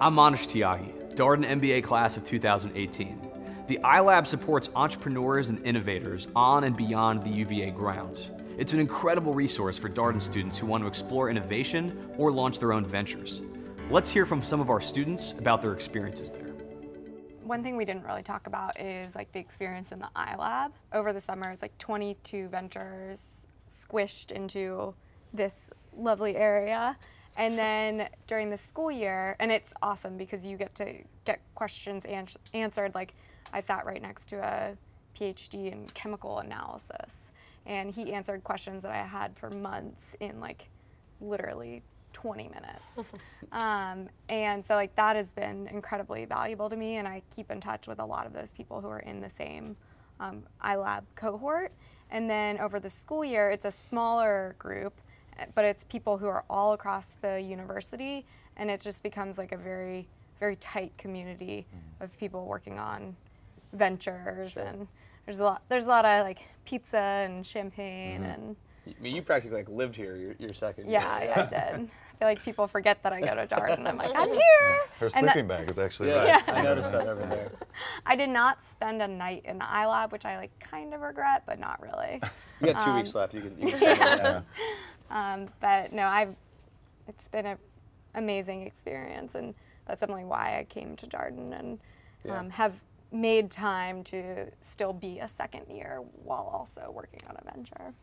I'm Manish Tyagi, Darden MBA class of 2018. The i.Lab supports entrepreneurs and innovators on and beyond the UVA grounds. It's an incredible resource for Darden students who want to explore innovation or launch their own ventures. Let's hear from some of our students about their experiences there. One thing we didn't really talk about is like the experience in the i.Lab. Over the summer, it's like 22 ventures squished into this lovely area. And then during the school year, and it's awesome because you get to get questions answered. Like I sat right next to a PhD in chemical analysis, and he answered questions that I had for months in like literally 20 minutes. And so like that has been incredibly valuable to me, and I keep in touch with a lot of those people who are in the same i.Lab cohort. And then over the school year, it's a smaller group, but it's people who are all across the university, and it just becomes like a very, very tight community of people working on ventures. Sure. And there's a lot of like pizza and champagne and. I mean, you practically like lived here your second year. Yeah, I did. I feel like people forget that I go to Darden. I'm like, I'm here. Her sleeping bag is actually right. Yeah. I noticed that over there. I did not spend a night in the i.Lab, which I like kind of regret, but not really. You got 2 weeks left. You can spend it now. But no, it's been an amazing experience, and that's definitely why I came to Darden and have made time to still be a second year while also working on a venture.